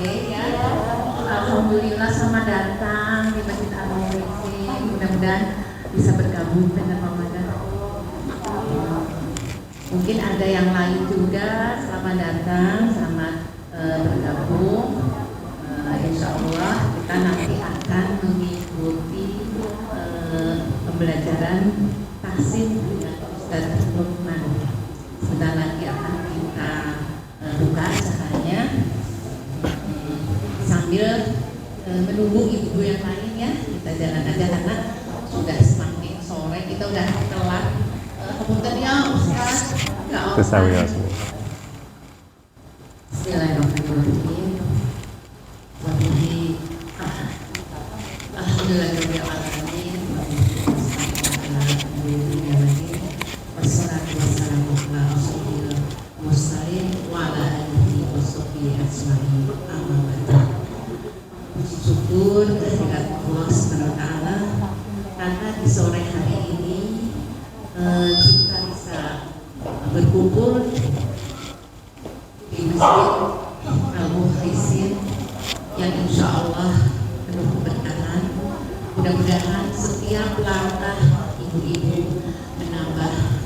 ya. Alhamdulillah selamat datang di Masjid Al-Mukhlisin. Mudah-mudahan bisa bergabung dengan Ramadan. Mungkin ada yang lain juga. Selamat datang, selamat bergabung. Insya Allah kita nanti akan mengikuti pembelajaran tahsin dengan Ustaz Lukman. Sebentar lagi akan kita buka acaranya sambil menunggu ibu yang lain ya. Kita jalan aja karena sudah semakin sore, kita udah telat. Kemudian ya Ustaz, Bismillahirrahmanirrahim. Alhamdulillahirabbil alamin. Wassalatu wassalamu ala rasulil mursalin wa ala alihi washabbihi ajmain. Amma ba'du. Syukur kehadirat Allah Subhanahu wa taala karena di sore hari ini kita bisa berkumpul di Masjid Al-Mukhlisin yang insya Allah penuh keberkahan. Mudah-mudahan setiap langkah ibu-ibu menambah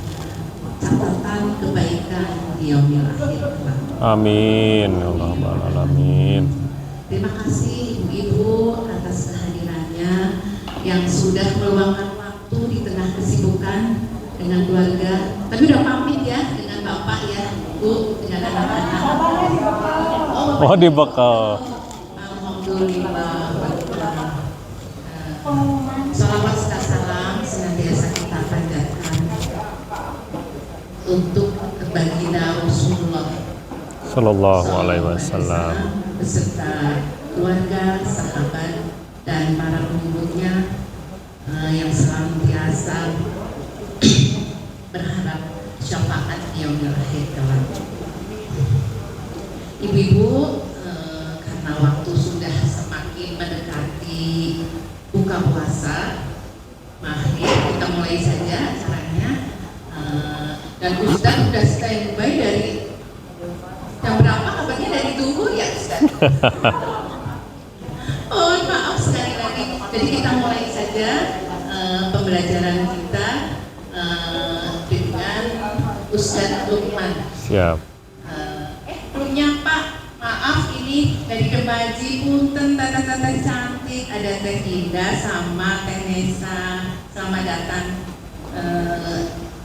catatan kebaikan di yaumil akhir. Amin. Allahumma alamin. Terima kasih ibu-ibu atas kehadirannya yang sudah meluangkan waktu di tengah kesibukan dengan keluarga. Tapi udah pamit ya dengan bapak ya, bu, dengan anak-anak. Oh dibekal. Alhamdulillah. Salawat serta salam senantiasa kita panjatkan untuk baginda Rasulullah Sallallahu alaihi wasallam beserta keluarga, sahabat, dan para pengikutnya yang senantiasa berharap syafaat yaumil akhir kelak. Ibu-ibu, karena waktu sudah semakin mendekati buka puasa, mari kita mulai saja acaranya. Dan Ustaz sudah standby dari jam berapa? Kabarnya dari dulu ya Ustaz. Oh maaf sekali lagi. Jadi kita mulai saja pembelajaran kita dengan Ustaz Lukman. Siap. Belum nyapa, maaf ini dari Demaji, punten tata-tata cantik, ada Teh Indah sama Teh Nesa. Selamat datang.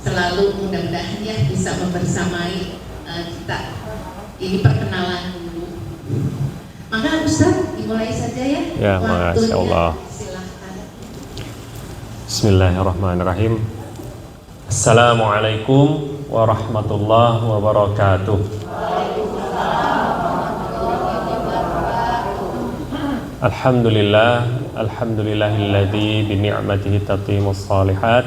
Selalu mudah-mudahan ya bisa membersamai kita. Ini perkenalan dulu. Maka Ustaz dimulai saja ya. Ya, makasih Allah. Silahkan. Bismillahirrahmanirrahim. Assalamualaikum warahmatullahi wabarakatuh. Alhamdulillah, alhamdulillahilladzi bi ni'matihi tatimmus shalihat.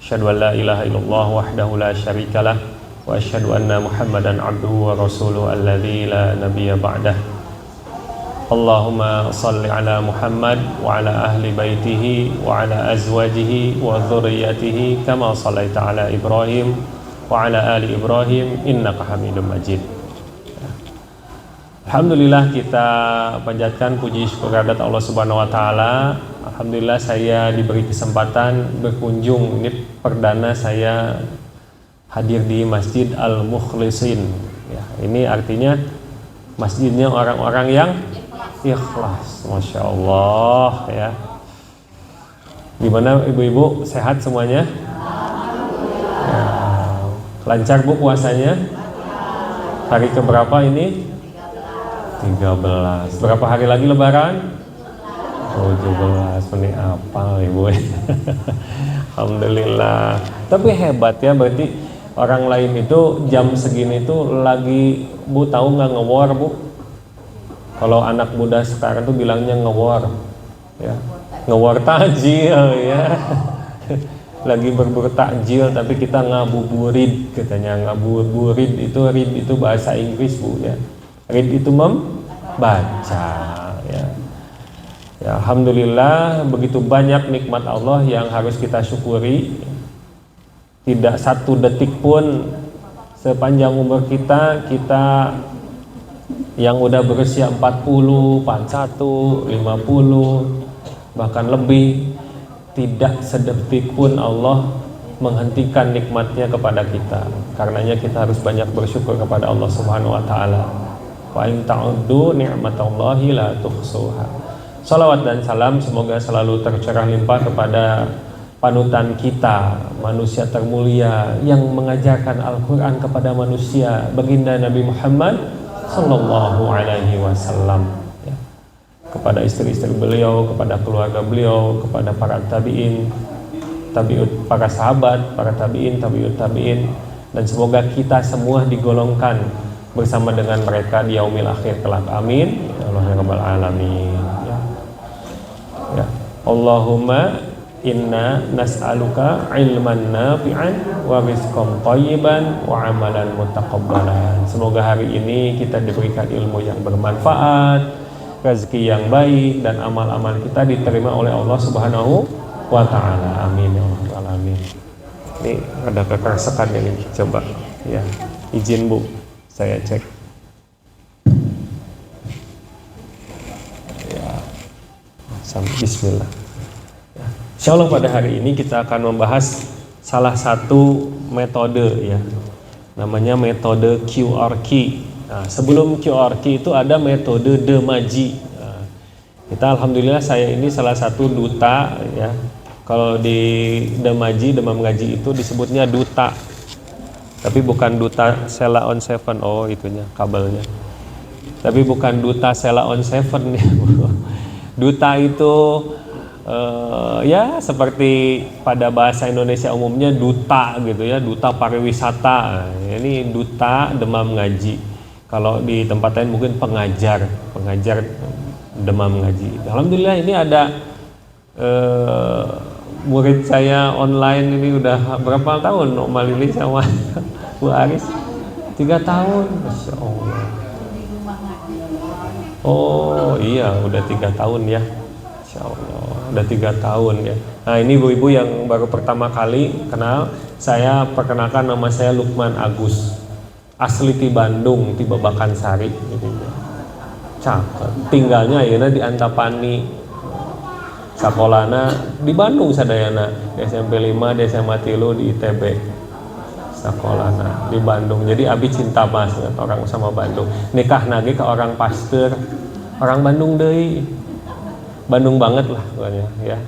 Asyhadu an la ilaha illallah wahdahu la syarikalah wa asyhadu anna Muhammadan abduhu wa rasuluhu alladzi la nabiyya ba'dah. Allahumma salli ala Muhammad wa ala ahli baitihi wa ala azwajihi wa dhurriyyatihi kama sallaita ala Ibrahim wa ala ali Ibrahim innaka Hamidum Majid. Alhamdulillah kita panjatkan puji syukur kehadirat Allah Subhanahu wa taala. Alhamdulillah saya diberi kesempatan berkunjung. Ini perdana saya hadir di Masjid Al-Mukhlisin. Ya, ini artinya masjidnya orang-orang yang ikhlas. Masya Allah ya. Gimana ibu-ibu, sehat semuanya? Ya. Lancar bu puasanya? Hari keberapa ini? 13. Berapa hari lagi lebaran? 17. Ini apa ibu? Alhamdulillah. Tapi hebat ya, berarti orang lain itu jam segini tuh lagi, bu tahu nggak nge-war bu? Kalau anak muda sekarang tuh bilangnya nge-war, ya, nge-war takjil ya. Lagi berburu takjil tapi kita ngabuburit katanya. Ngabuburit itu, read itu bahasa Inggris bu ya. Read itu membaca ya. Ya, alhamdulillah begitu banyak nikmat Allah yang harus kita syukuri. Tidak satu detik pun sepanjang umur kita yang udah berusia 40, 41, 50, bahkan lebih, tidak sedetik pun Allah menghentikan nikmatnya kepada kita. Karenanya kita harus banyak bersyukur kepada Allah Subhanahu wa taala. Wa in ta'uddu ni'matallahi la tuhsuha. Salawat dan salam semoga selalu tercurah limpah kepada panutan kita, manusia termulia yang mengajarkan Al-Qur'an kepada manusia, baginda Nabi Muhammad sallallahu alaihi wasallam, ya. Kepada istri-istri beliau, kepada keluarga beliau, kepada para tabi'in, para sahabat, para tabi'in, tabi'ut tabi'in, dan semoga kita semua digolongkan bersama dengan mereka di yaumil akhir kelak. Amin ya Allah ya rabbal alamin, ya. Ya. Allahumma inna nas'aluka ilman nafi'an wa rizqan thayyiban wa amalan mutaqabbalan. Semoga hari ini kita diberikan ilmu yang bermanfaat, rezeki yang baik, dan amal-amal kita diterima oleh Allah Subhanahu wa taala. Amin ya rabbal alamin. Ini ada kekersakan ini, coba ya. Izin Bu, saya cek. Ya. Bismillah. Insya Allah pada hari ini kita akan membahas salah satu metode, ya, namanya metode QRQ. Nah, sebelum QRQ itu ada metode Demaji. Nah, kita alhamdulillah saya ini salah satu duta, ya. Kalau di Demaji, Demam Ngaji itu disebutnya duta, tapi bukan duta Sela on 7, oh itunya kabelnya. Tapi bukan duta Sela on 7 ya. Duta itu ya seperti pada bahasa Indonesia umumnya duta gitu ya, duta pariwisata. Ini duta Demam Ngaji. Kalau di tempat lain mungkin pengajar Demam Ngaji. Alhamdulillah ini ada murid saya online ini udah berapa tahun, Om Malili sama Bu Aris? 3 tahun, Masya Allah. Oh iya, udah 3 tahun ya, Masya Allah. Udah 3 tahun ya. Nah ini ibu-ibu yang baru pertama kali kenal, saya perkenalkan, nama saya Lukman Agus, asli di Bandung, di Babakansari gitu. Cakep. Tinggalnya ayeuna di Antapani, sakolana di Bandung sadayana, di SMP 5, di SMA 3, di ITB sakolana di Bandung. Jadi abi cinta mas orang sama Bandung, nikah nage ke orang Pasteur, orang Bandung deui. Bandung banget lah pokoknya ya.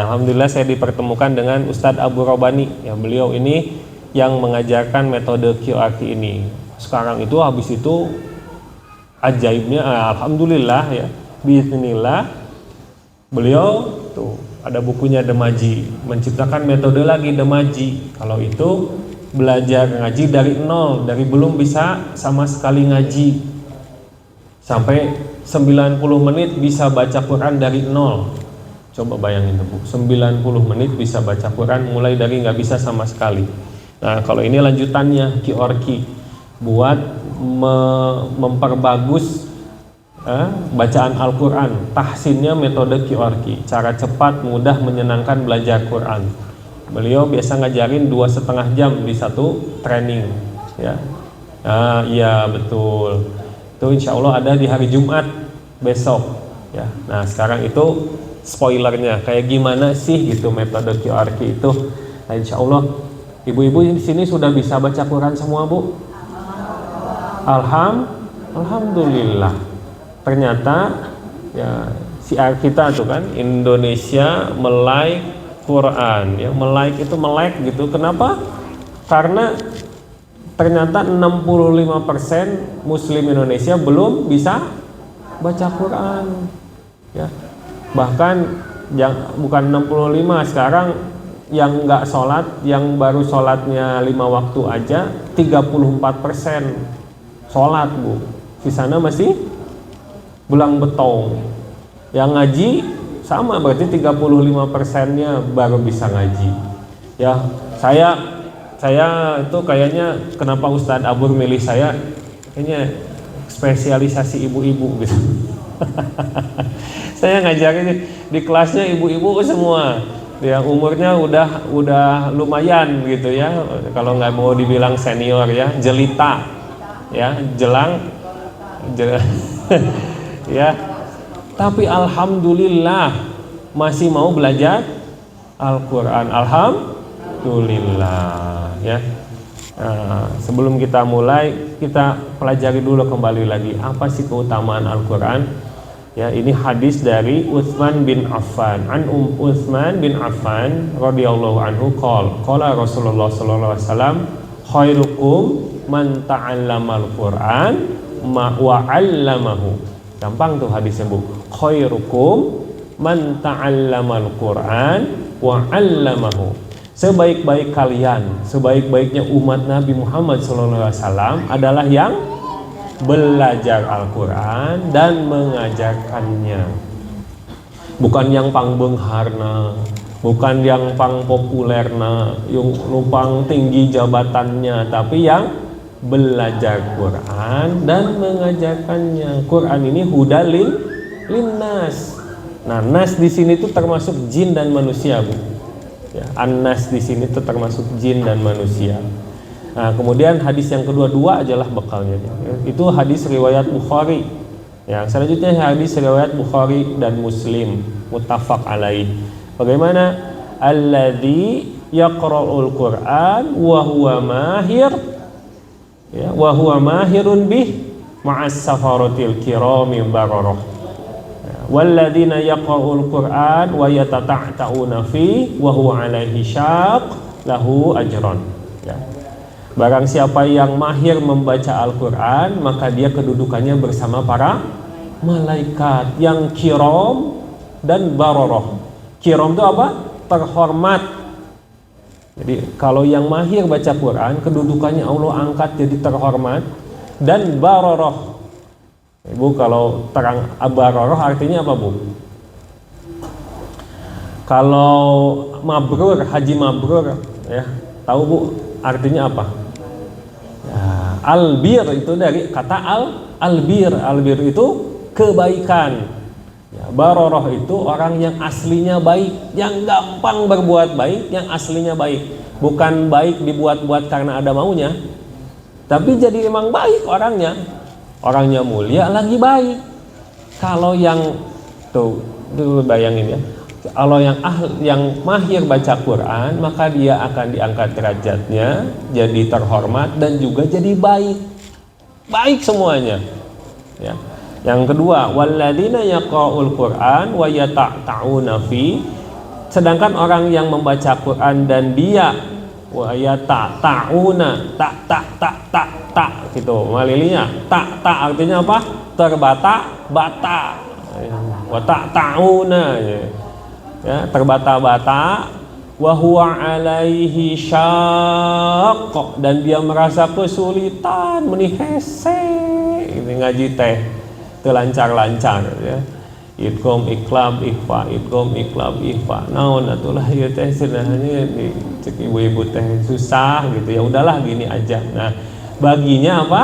Alhamdulillah saya dipertemukan dengan Ustadz Abu Robani, ya, beliau ini yang mengajarkan metode QRQ ini. Sekarang itu habis itu ajaibnya, alhamdulillah ya, bismillah, beliau tuh ada bukunya Demaji, menciptakan metode lagi Demaji. Kalau itu belajar ngaji dari nol, dari belum bisa sama sekali ngaji, sampai 90 menit bisa baca Quran dari nol. Coba bayangin Bu, 90 menit bisa baca Quran mulai dari nggak bisa sama sekali. Nah kalau ini lanjutannya QRQ, buat memperbagus bacaan Al-Quran. Tahsinnya metode QRQ, cara cepat, mudah, menyenangkan belajar Quran. Beliau biasa ngajarin 2,5 jam di satu training ya. Nah iya betul, itu insya Allah ada di hari Jumat besok ya. Nah sekarang itu spoilernya kayak gimana sih gitu metode QRQ itu. Nah insya Allah ibu-ibu di sini sudah bisa baca Quran semua Bu? Alhamdulillah. Ternyata ya siar kita tuh kan, Indonesia melek Quran ya, melek itu melek gitu. Kenapa? Karena ternyata 65% Muslim Indonesia belum bisa baca Quran ya. Bahkan yang bukan 65 sekarang, yang nggak sholat, yang baru sholatnya 5 waktu aja 34% sholat Bu, sisanya masih belang betong. Yang ngaji sama, berarti 35%-nya baru bisa ngaji ya. Saya itu kayaknya kenapa Ustadz Abur milih saya, kayaknya spesialisasi ibu-ibu gitu. Saya ngajarin di kelasnya ibu-ibu semua, ya umurnya udah lumayan gitu ya, kalau nggak mau dibilang senior ya, jelita ya, jelang Ya, tapi alhamdulillah masih mau belajar Al-Quran. Alhamdulillah ya. Nah, sebelum kita mulai, kita pelajari dulu kembali lagi apa sih keutamaan Al-Quran. Ya, ini hadis dari Utsman bin Affan. An Utsman bin Affan radhiyallahu anhu qala Rasulullah sallallahu alaihi wasallam khairukum man ta'allamal Qur'an wa 'allamahu. Gampang tuh hadisnya, Bu. Khairukum man ta'allamal Qur'an wa 'allamahu. Sebaik-baik kalian, sebaik-baiknya umat Nabi Muhammad SAW adalah yang belajar Al-Quran dan mengajarkannya. Bukan yang pang bengharna, bukan yang pang populerna, yang numpang tinggi jabatannya, tapi yang belajar Quran dan mengajarkannya. Quran ini hudalin linnas. Nah, nas di sini tuh termasuk jin dan manusia, Bu. Ya, an-nas di sini itu termasuk jin dan manusia. Nah, kemudian hadis yang kedua, dua ajalah bekalnya. Itu hadis riwayat Bukhari. Yang selanjutnya hadis riwayat Bukhari dan Muslim, muttafaq alaih. Bagaimana? Alladzi yaqra'ul Qur'an wa huwa mahir, ya, wa huwa mahirun bih ma'as safaratil kirami bararah. Walladzina yaqra'ul Qur'an wa yatata'ta'una fi wa huwa 'alaihi syaq lahu ajran. Ya. Barang siapa yang mahir membaca Al-Qur'an, maka dia kedudukannya bersama para malaikat yang kiram dan bararah. Kiram itu apa? Terhormat. Jadi kalau yang mahir baca Quran, kedudukannya Allah angkat jadi terhormat. Dan bararah, Bu, kalau terang bararah artinya apa, Bu? Kalau mabrur, haji mabrur, ya, tahu, Bu, artinya apa? Ya, albir itu dari kata albir. Albir itu kebaikan. Ya, bararah itu orang yang aslinya baik, yang gampang berbuat baik, yang aslinya baik. Bukan baik dibuat-buat karena ada maunya, tapi jadi emang baik orangnya. Orangnya mulia lagi baik. Kalau yang tuh bayangin ya, kalau yang mahir baca Quran, maka dia akan diangkat derajatnya, jadi terhormat dan juga jadi baik. Baik semuanya. Ya. Yang kedua, walladzina yaqra'ul Qur'an wa yatata'una fi. Sedangkan orang yang membaca Quran dan dia wa yatata'una ta gitu malilinya. Ta artinya apa? Terbata-bata. Wa ta'una, ya, terbata-bata. Wa huwa 'alaihi syaq, dan dia merasa kesulitan meuni hese. Ini ngaji teh teu lancar-lancar, ya. Idgham iqlab ikhfa, idgham iqlab ikhfa. Naon atulah ieu teh sebenarnya cek ibu-ibu teh susah gitu. Ya udahlah gini aja. Nah, baginya apa?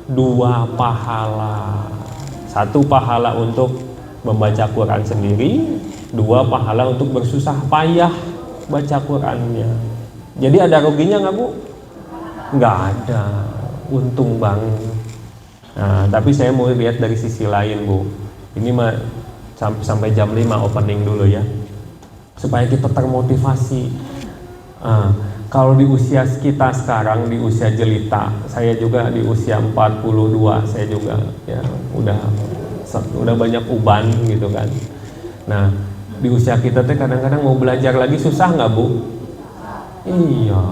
2 pahala. 1 pahala untuk membaca Quran sendiri, 2 pahala untuk bersusah payah baca Qurannya. Jadi ada ruginya nggak, Bu? Nggak ada, untung banget. Nah, tapi saya mau lihat dari sisi lain, Bu. Ini mah sampai jam 5 opening dulu ya, supaya kita termotivasi. Kalau di usia kita sekarang, di usia jelita, saya juga di usia 42, saya juga ya udah banyak uban gitu kan. Nah, di usia kita tuh kadang-kadang mau belajar lagi susah nggak, Bu? Iya.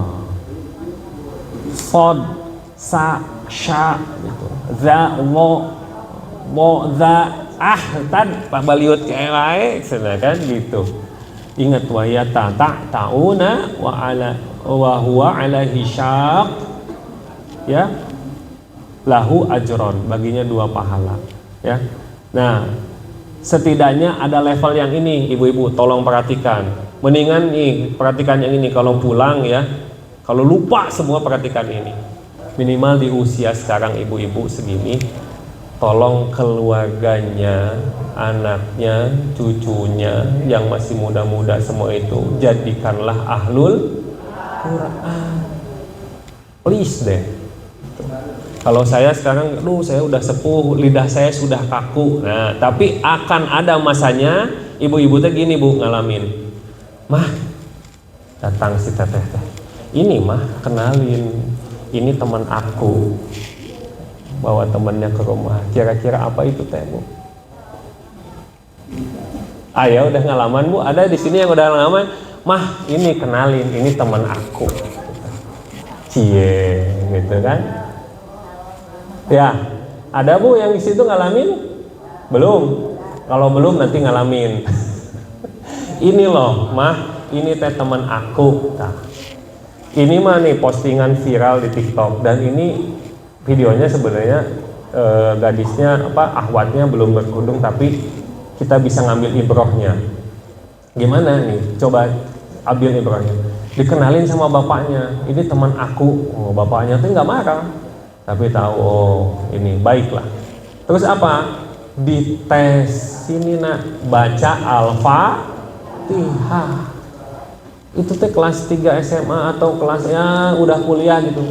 Sod, sa, sya gitu. Za, mo, za, tad pabaliut kayak wae, kan gitu. Ingat, wa yatata'una wa huwa 'alaihi syaq, ya, lahu ajron, baginya 2 pahala, ya. Nah, setidaknya ada level yang ini, ibu-ibu tolong perhatikan. Mendingan nih perhatikan yang ini, kalau pulang ya, kalau lupa semua perhatikan ini. Minimal di usia sekarang ibu-ibu segini, tolong keluarganya, anaknya, cucunya yang masih muda-muda semua itu jadikanlah ahlul Quran. Please deh. Kalau saya sekarang, saya udah sepuh, lidah saya sudah kaku. Nah, tapi akan ada masanya ibu-ibu teh gini bu ngalamin. Mah, datang si teteh teh. Ini mah kenalin, ini teman aku. Bawa temannya ke rumah. Kira-kira apa itu teh bu? Ayah udah ngalaman bu, ada di sini yang udah ngalaman. Mah, ini kenalin, ini teman aku. Cie, gitu kan? Ya, ada bu yang di situ ngalamin? Belum. Kalau belum nanti ngalamin. Ini loh, mah, ini teh teman aku. Nah, ini mah nih postingan viral di TikTok dan ini videonya sebenarnya gadisnya ahwatnya belum berkerudung tapi kita bisa ngambil ibrohnya. Gimana nih? Coba ambil ibrohnya. Dikenalin sama bapaknya, ini teman aku. Oh, bapaknya tuh nggak marah. Tapi tahu ini baiklah. Terus apa? Dites sini nak baca Al-Fatihah. Itu teh kelas 3 SMA atau kelasnya udah kuliah gitu.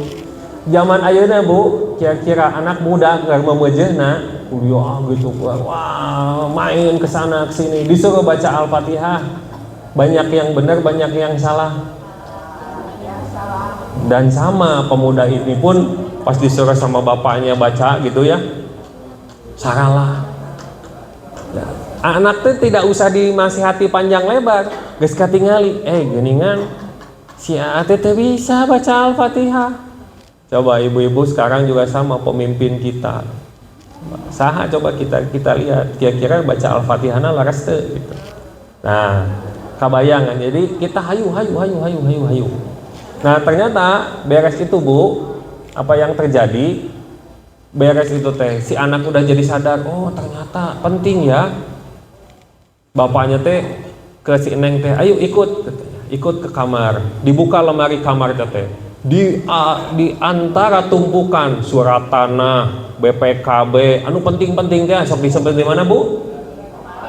Zaman ayeuna bu, kira-kira anak muda nggak memejehna kuliah gitu, wah main kesana kesini disuruh baca Al-Fatihah. Banyak yang benar, banyak yang salah. Dan sama pemuda ini pun pas disuruh sama bapaknya baca gitu ya, salah. Ya, anak tuh tidak usah dimasihati panjang lebar, geus katingali, geningan si ate teh bisa baca Al-Fatihah. Coba ibu-ibu sekarang juga sama pemimpin kita. Saha coba kita lihat kira-kira baca Al-Fatihahna laras teu gitu. Nah, kabayangan. Jadi kita hayu. Nah, ternyata beres itu bu, apa yang terjadi beres itu teh si anak udah jadi sadar, oh ternyata penting ya. Bapaknya teh ke si Neng teh, ayo ikut ke kamar. Dibuka lemari kamar teh, di antara tumpukan surat tanah, BPKB, anu penting-penting teh sok disebut di mana bu?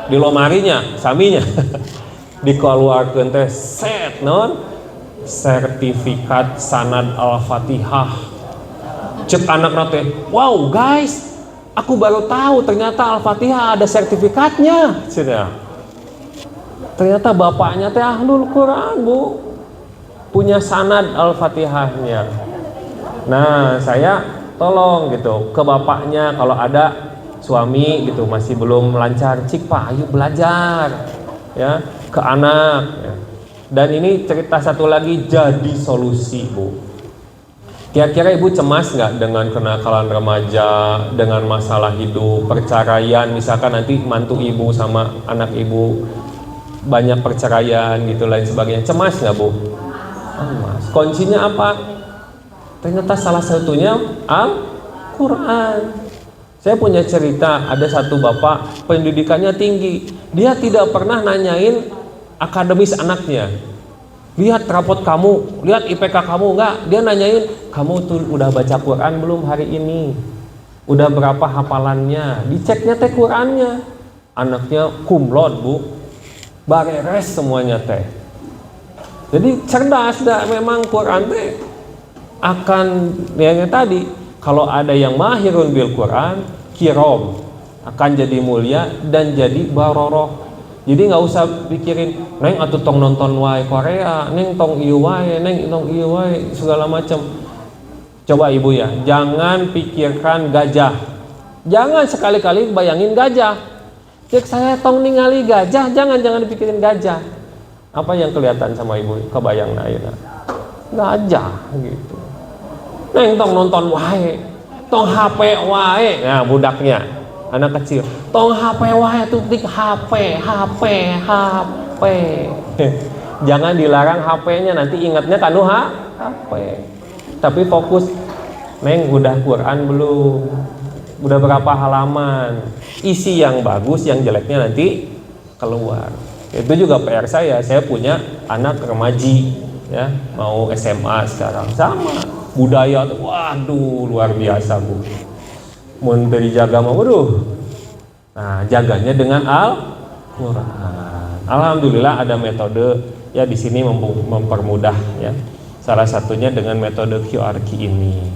Di lemarinya, saminya. Dikeluarkeun teh set non sertifikat sanad Al-Fatihah. Cek anak nate, wow guys, aku baru tahu ternyata Al-Fatihah ada sertifikatnya. Ternyata bapaknya teh ahlul Quran bu, punya sanad Al-Fatihahnya. Nah saya tolong gitu ke bapaknya kalau ada suami gitu masih belum lancar, cik pak ayo belajar ya ke anak ya. Dan ini cerita satu lagi jadi solusi bu. Kira-kira ibu cemas nggak dengan kenakalan remaja, dengan masalah hidup, perceraian, misalkan nanti mantu ibu sama anak ibu banyak perceraian gitu lain sebagainya, cemas nggak bu? Cemas. Kuncinya apa? Ternyata salah satunya Al-Quran. Saya punya cerita, ada satu bapak pendidikannya tinggi, dia tidak pernah nanyain akademis anaknya. Lihat rapot kamu, lihat IPK kamu, enggak. Dia nanyain, kamu tuh udah baca Quran belum hari ini? Udah berapa hafalannya? Diceknya teh Qurannya. Anaknya kumlot bu, bareres semuanya teh. Jadi cerdas dah memang Quran teh akan yang tadi. Kalau ada yang mahirun bil Quran, kirom akan jadi mulia dan jadi baroroh. Jadi nggak usah pikirin, neng atuh tong nonton wae Korea, neng tong ieu wae, neng tong ieu wae segala macam. Coba ibu ya, jangan pikirkan gajah. Jangan sekali-kali bayangin gajah. Cek saya tong ningali gajah, jangan dipikirin gajah. Apa yang kelihatan sama ibu? Kebayang ayeuna. Gajah gitu. Neng tong nonton wae, tong HP wae. Nah, budaknya anak kecil, tong HP wae tuh tik HP. Jangan dilarang HP-nya, nanti ingatnya kanu HP. Tapi fokus, neng udah Quran belum? Udah berapa halaman? Isi yang bagus, yang jeleknya nanti keluar. Itu juga PR saya punya anak remaji ya, mau SMA sekarang, sama budaya, waduh luar biasa bu. Mun dijaga mah waduh. Nah, jaganya dengan Al-Qur'an. Alhamdulillah ada metode ya di sini mempermudah ya. Salah satunya dengan metode QRQ ini.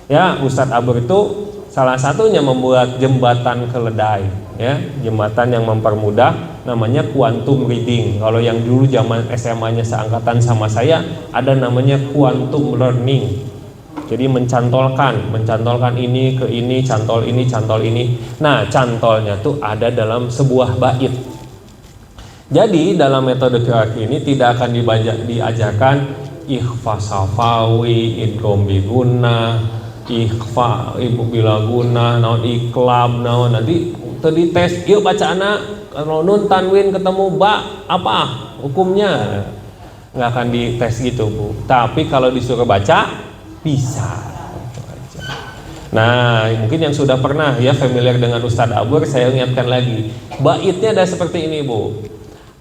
Ya, Ustadz Abur itu salah satunya membuat jembatan keledai, ya, jembatan yang mempermudah, namanya quantum reading. Kalau yang dulu zaman SMA-nya seangkatan sama saya, ada namanya quantum learning. Jadi mencantolkan ini ke ini, cantol ini. Nah, cantolnya tuh ada dalam sebuah bait. Jadi dalam metode qiraat ini tidak akan diajarkan ikhfa safawi, idgham biguna, ikhfa ibu bilaguna, naon iklab, naon nanti tadi tes yuk baca anak kalau nun tanwin ketemu ba apa hukumnya, nggak akan dites gitu Bu. Tapi kalau disuruh baca bisa. Nah, mungkin yang sudah pernah ya familiar dengan Ustadz Abur, saya ingatkan lagi. Baitnya ada seperti ini Bu.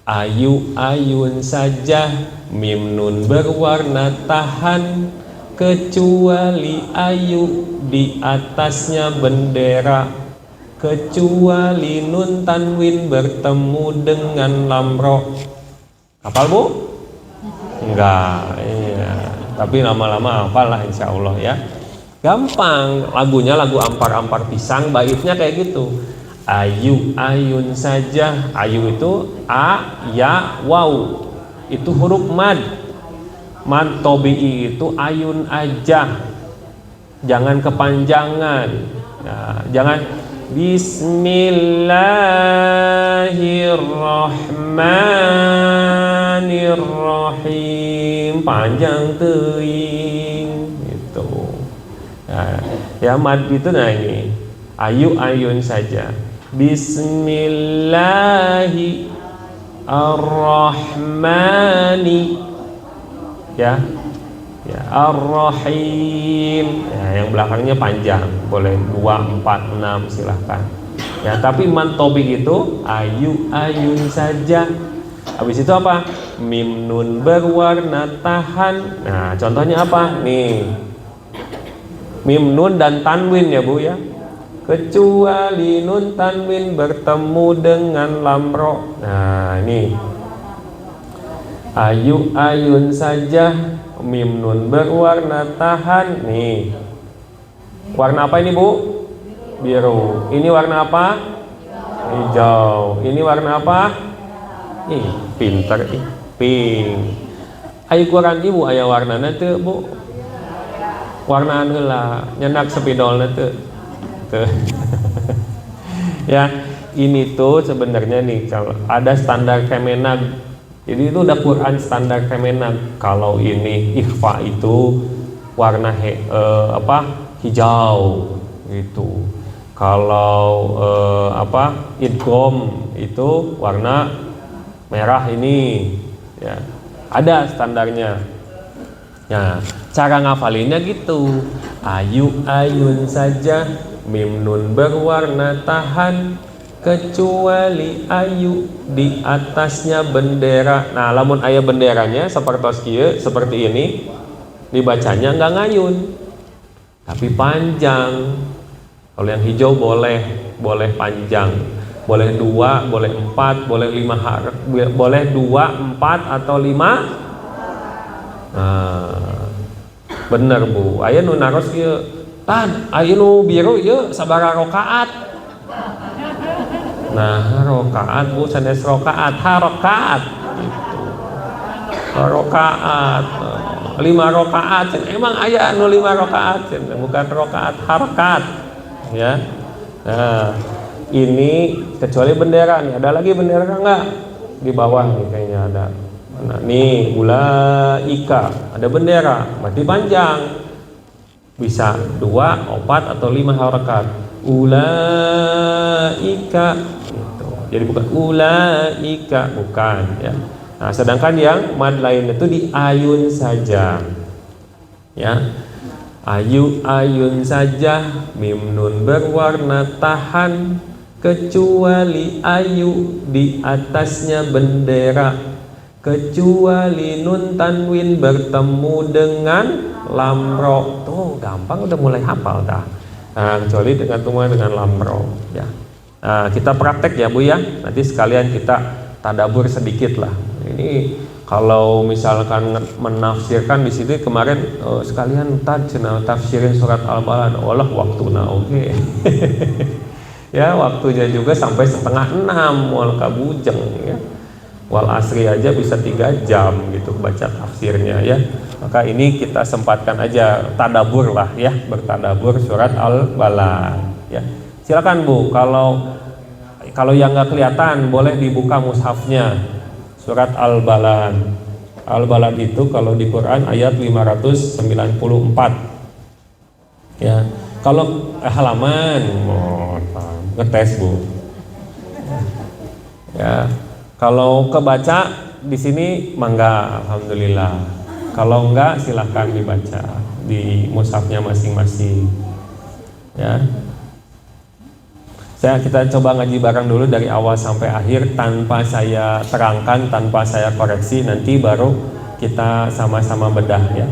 Ayu ayun saja, mim nun berwarna tahan, kecuali ayu di atasnya bendera, kecuali nun tanwin bertemu dengan lamro. Hafal Bu? Enggak, iya. Tapi lama-lama hafal lah insya Allah ya. Gampang, lagunya lagu ampar-ampar pisang, baitnya kayak gitu. Ayu ayun saja, ayu itu a, ya, waw, itu huruf mad. Mad tobi'i itu ayun aja, jangan kepanjangan. Nah, jangan Bismillahirrahmanirrahim, panjang teuing gitu. Nah, ya mad itu, nah ini ayu ayun saja. Bismillahirrahmani, ya, ya ar-rahim, ya, yang belakangnya panjang, boleh 2, 4, 6 silahkan ya. Tapi mantobi itu ayu ayun saja. Habis itu apa? Mim nun berwarna tahan. Nah, contohnya apa nih? Mim nun dan tanwin ya Bu ya, kecuali nun tanwin bertemu dengan lamro. Nah, ini ayu ayun saja, mim nun berwarna tahan. Nih, warna apa ini Bu? Biru. Ini warna apa? Hijau. Ini warna apa? Ih, pinter ih, pink. Ayo Quran Ibu aya warnana teu Bu? Warnaan heula, nyenak spidolna teu. Teu. Ya, ini tuh sebenarnya nih kalau ada standar Kemenag. Jadi itu udah Quran standar Kemenag. Kalau ini ikhfa itu warna hijau gitu. Kalau idgham itu warna merah ini ya. Ada standarnya. Nah, cara ngafalinnya gitu. Ayu ayun saja, mim nun berwarna tahan, kecuali ayu di atasnya bendera. Nah, lamun aya benderanya seperti ini dibacanya nggak ngayun tapi panjang. Kalau yang hijau boleh panjang, boleh 2, boleh 4, boleh 5, boleh 2, 4 atau 5. Nah, bener Bu, aya nu naros ieu tan, aya nu biru ieu sabaraha rakaat. Nah, rakaat Bu, sanes rakaat, harakaat gitu. Rakaat 5 rakaat, emang aya anu 5 rakaat, bukan rakaat, harakat ya. Nah, ini kecuali bendera nih, ada lagi bendera enggak? Di bawah nih kayaknya ada. Nah, nih ulaika ada bendera, berarti panjang, bisa 2, 4 atau 5 harakat. Ulaika gitu. Jadi bukan ulaika, bukan ya. Nah, sedangkan yang mad lain itu di ayun saja ya. Ayu ayun saja, mim nun berwarna tahan, kecuali ayu di atasnya bendera, kecuali nun tanwin bertemu dengan lamro. Tuh gampang, udah mulai hafal dah. Nah, kecuali dengan lamro ya. Nah, kita praktek ya Bu ya. Nanti sekalian kita tadabbur sedikit lah. Ini Kalau misalkan menafsirkan di sini kemarin sekalian tafsirin surat Al-Balad, olah waktuna oke. Ya waktunya juga sampai 5:30 wal kabujeng ya. Wal asri aja bisa 3 jam gitu baca tafsirnya ya. Maka ini kita sempatkan aja tadabur lah ya, bertadabur surat Al-Balad ya. Silakan Bu, kalau yang nggak kelihatan boleh dibuka mushafnya. Surat Al-Balad. Al-Balad itu kalau di Quran ayat 594. Ya. Kalau halaman ngetes Bu. Ya. Kalau kebaca di sini mangga alhamdulillah. Kalau enggak silahkan dibaca di mushafnya masing-masing. Ya. Kita coba ngaji bareng dulu dari awal sampai akhir tanpa saya terangkan, tanpa saya koreksi, nanti baru kita sama-sama bedah ya.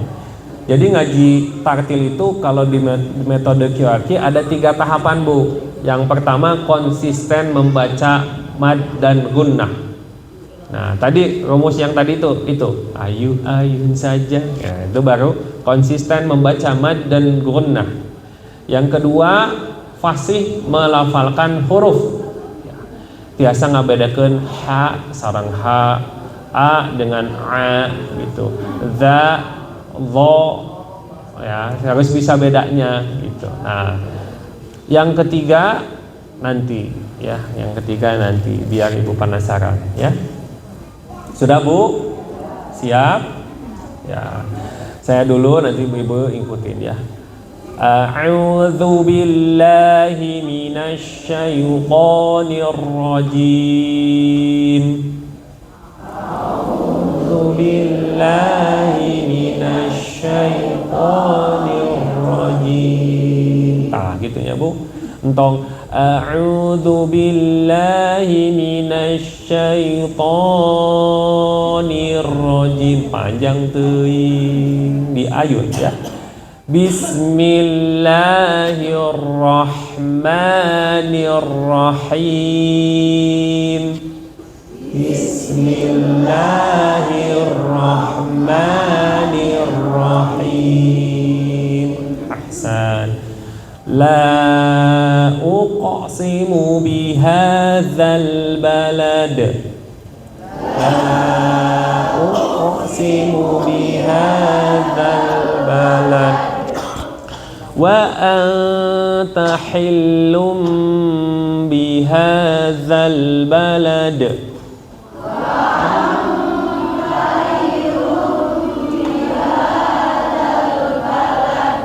Jadi ngaji tartil itu kalau di metode QRQ ada 3 tahapan Bu. Yang pertama konsisten membaca mad dan gunnah. Nah tadi rumus yang tadi itu ayun saja ya, itu baru konsisten membaca mad dan gunnah. Yang kedua fasih melafalkan huruf ya. Biasa ngabedakeun ha sareng ha, a dengan a gitu, za, dho ya harus bisa bedanya gitu. Nah yang ketiga nanti ya, yang ketiga nanti biar Ibu penasaran ya. Sudah Bu? Siap? Ya. Saya dulu nanti Ibu ikutin ya. A'udzu billahi minasy syaithanir rajim. A'udzu billahi minasy syaithanir rajim. Gitu ya Bu. Entong a'udzu billahi minasy syaithanir rajim. Panjang teuing di ayun ya. Bismillahirrahmanirrahim. Bismillahirrahmanirrahim. Ahsan. La uqsimu bihadzal balad. La uqsimu bihadzal balad. Wa anta hillum bihadzal balad.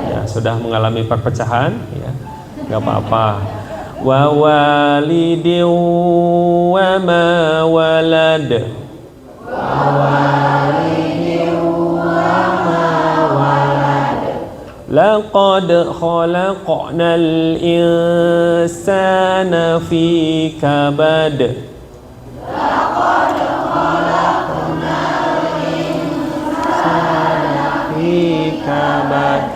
Ya, sudah mengalami perpecahan ya. Enggak apa-apa. Wa walidin wa ma walad. Laqad khalaqnal insana fi kabad. Laqad khalaqnal insana fi kabad.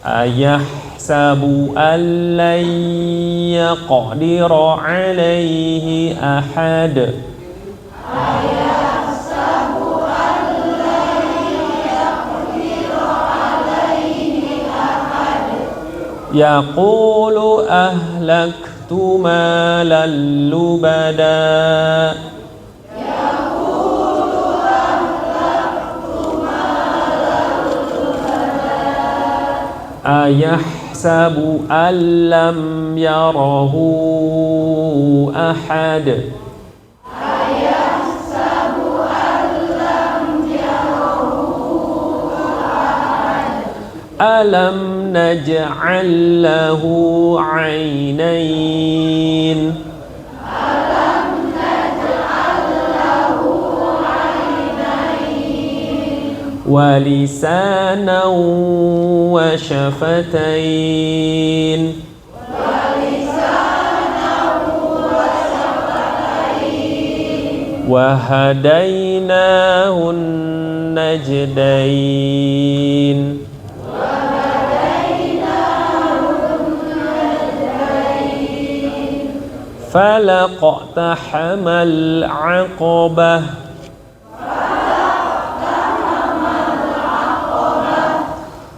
Ayahsabu an lan yaqdira alayhi ahad. Yaqulu ahlaktu malan lubada. Yaqulu ahlaktu malan lubada. Ayahsabu an lam yarahu ahad. Alam naj'al lahu 'ainain. Alam naj'al lahu 'ainain. Wa lisanan wa syafatain. Wa lisanan wa syafatain. Wa hadainahu najdain. Falaqtahamal 'aqabah.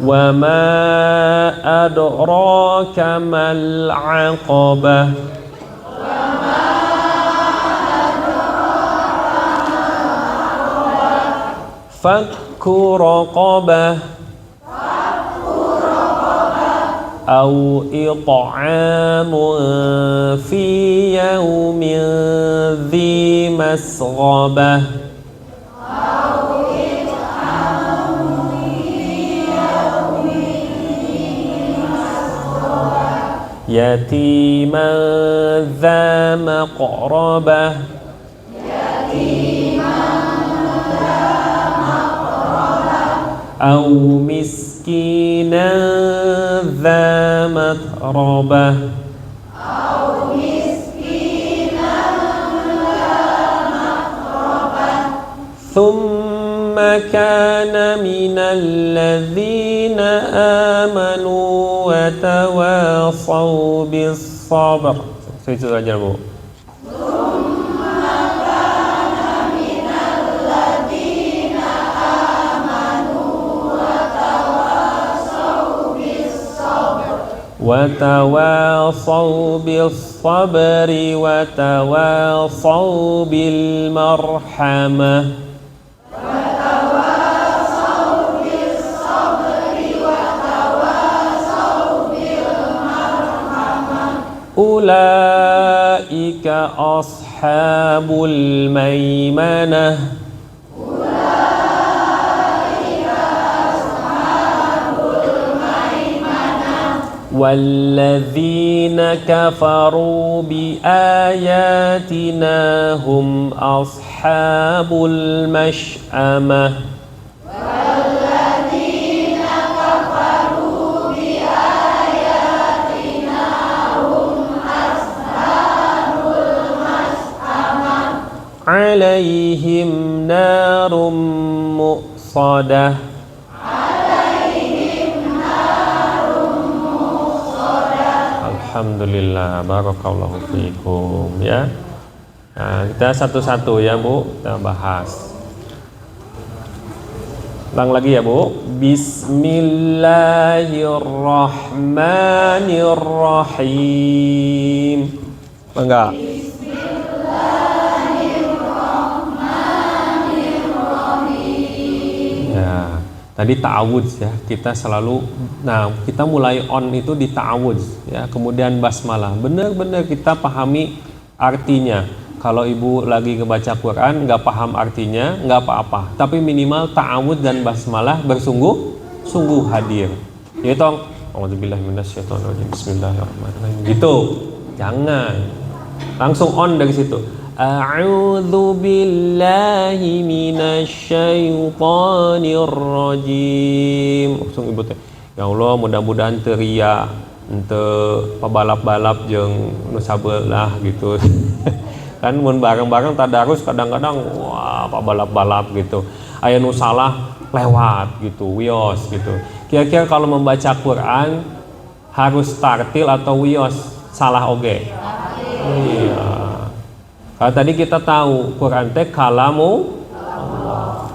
Wa ma adraka mal 'aqabah. Fakku raqabah au it'amun fi yaumin dhi masghabah yatiman dha maqrabah au miskinan dha matrabah thumma kana minal ladzina amanu wa tawasaw bis sabr. Itu saja, Bu. وتواصوا بالصبر وتواصوا بالمرحمة أولئك أصحاب الميمنة والذين كفروا بآياتنا هم أصحاب المشأمة والذين كفروا بآياتنا هم أصحاب المشأمة عليهم نار مؤصدة. Alhamdulillah, barakallahu fiikum ya. Nah, kita satu-satu ya, Bu, kita bahas. Ulang lagi ya, Bu. Bismillahirrahmanirrahim. Enggak? Ya. Tadi ta'awudz ya, kita selalu, nah kita mulai on itu di ta'awudz ya, kemudian basmalah, benar-benar kita pahami artinya. Kalau ibu lagi ngebaca Quran nggak paham artinya nggak apa-apa, tapi minimal ta'awudz dan basmalah bersungguh-sungguh hadir. Ya tong, A'udzubillahi minasyaitonirrajim, bismillahirrahmanirrahim. Gitu, jangan langsung on dari situ. A'udzu billahi minasyaitonir rajim. Langsung ibu teh. Ya Allah, mudah-mudahan teriak untuk pebalap-balap jeung nu sabelah gitu. Kan mun bareng-bareng tadarus kadang-kadang wah pebalap-balap gitu. Aya nu salah lewat gitu, wios gitu. Kira-kira kalau membaca Quran harus tartil atau wios? Salah oge. Iya. Kalau tadi kita tahu Quran teh kalamu Allah.